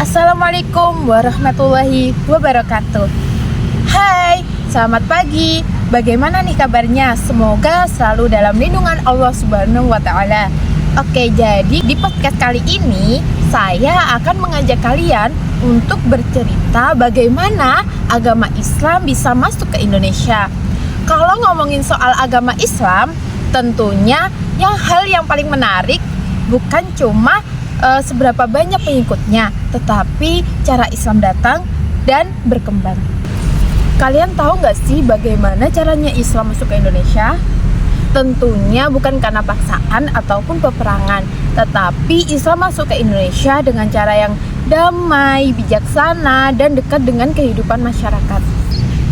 Assalamualaikum warahmatullahi wabarakatuh. Hai, selamat pagi. Bagaimana nih kabarnya? Semoga selalu dalam lindungan Allah Subhanahu wa Ta'ala. Oke, jadi di podcast kali ini saya akan mengajak kalian untuk bercerita bagaimana agama Islam bisa masuk ke Indonesia. Kalau ngomongin soal agama Islam, tentunya hal yang paling menarik bukan cuma seberapa banyak pengikutnya, tetapi cara Islam datang dan berkembang. Kalian tahu nggak sih bagaimana caranya Islam masuk ke Indonesia? Tentunya bukan karena paksaan ataupun peperangan, tetapi Islam masuk ke Indonesia dengan cara yang damai, bijaksana, dan dekat dengan kehidupan masyarakat.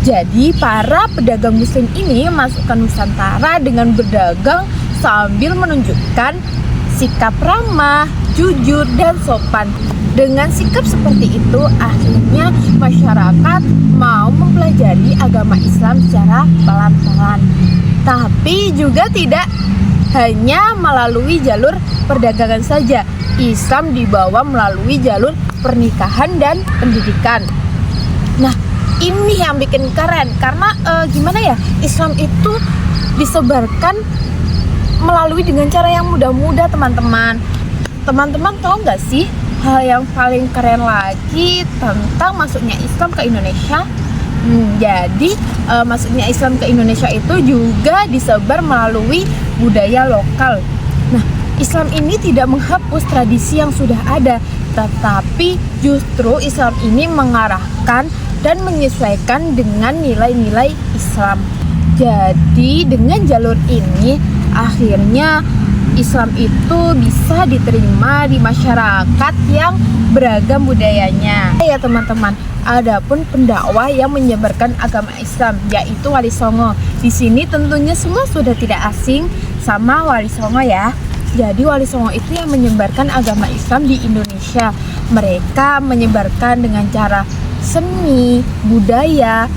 Jadi para pedagang muslim ini masuk ke Nusantara dengan berdagang sambil menunjukkan sikap ramah, jujur, dan sopan. Dengan sikap seperti itu, akhirnya masyarakat mau mempelajari agama Islam secara pelan-pelan. Tapi juga tidak hanya melalui jalur perdagangan saja. Islam dibawa melalui jalur pernikahan dan pendidikan. Nah, ini yang bikin keren karena gimana ya? Islam itu disebarkan melalui dengan cara yang mudah-mudah, teman-teman. Teman-teman tahu nggak sih hal yang paling keren lagi tentang masuknya Islam ke Indonesia? Jadi masuknya Islam ke Indonesia itu juga disebar melalui budaya lokal. Nah, Islam ini tidak menghapus tradisi yang sudah ada, tetapi justru Islam ini mengarahkan dan menyesuaikan dengan nilai-nilai Islam. Jadi dengan jalur ini akhirnya Islam itu bisa diterima di masyarakat yang beragam budayanya. Ya teman-teman, adapun pendakwah yang menyebarkan agama Islam yaitu Wali Songo. Di sini tentunya semua sudah tidak asing sama Wali Songo ya. Jadi Wali Songo itu yang menyebarkan agama Islam di Indonesia. Mereka menyebarkan dengan cara seni, budaya,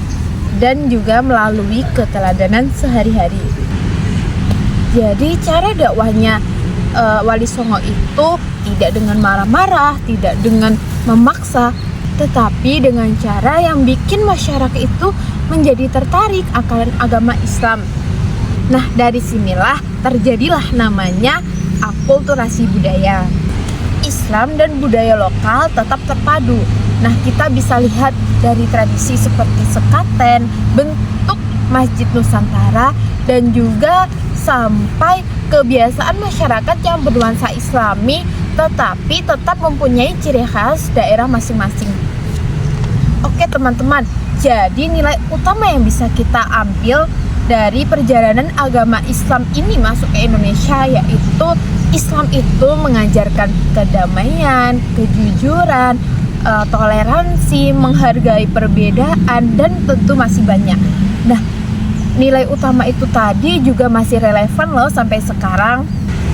dan juga melalui keteladanan sehari-hari. Jadi cara dakwahnya Wali Songo itu tidak dengan marah-marah, tidak dengan memaksa, tetapi dengan cara yang bikin masyarakat itu menjadi tertarik akan agama Islam. Nah, dari sinilah terjadilah namanya akulturasi budaya. Islam dan budaya lokal tetap terpadu. Nah, kita bisa lihat dari tradisi seperti sekaten, bentuk Masjid Nusantara, dan juga sampai kebiasaan masyarakat yang bernuansa Islami tetapi tetap mempunyai ciri khas daerah masing-masing. Oke teman-teman, jadi nilai utama yang bisa kita ambil dari perjalanan agama Islam ini masuk ke Indonesia yaitu Islam itu mengajarkan kedamaian, kejujuran, toleransi, menghargai perbedaan, dan tentu masih banyak. Nah, nilai utama itu tadi juga masih relevan loh sampai sekarang.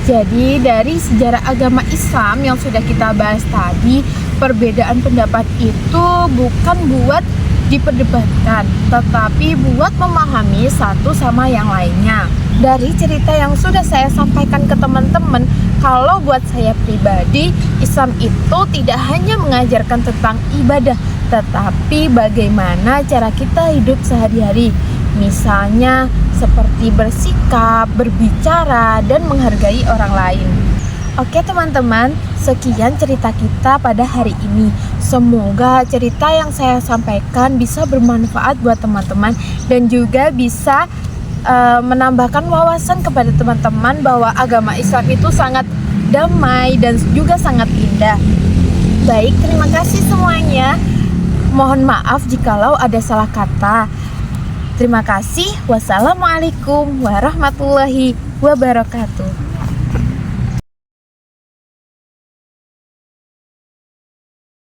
Jadi dari sejarah agama Islam yang sudah kita bahas tadi, perbedaan pendapat itu bukan buat diperdebatkan, tetapi buat memahami satu sama yang lainnya. Dari cerita yang sudah saya sampaikan ke teman-teman, kalau buat saya pribadi, Islam itu tidak hanya mengajarkan tentang ibadah, tetapi bagaimana cara kita hidup sehari-hari. Misalnya seperti bersikap, berbicara, dan menghargai orang lain. Oke teman-teman, sekian cerita kita pada hari ini. Semoga cerita yang saya sampaikan bisa bermanfaat buat teman-teman dan juga bisa menambahkan wawasan kepada teman-teman bahwa agama Islam itu sangat damai dan juga sangat indah. Baik, terima kasih semuanya. Mohon maaf jikalau ada salah kata. Terima kasih. Wassalamualaikum warahmatullahi wabarakatuh.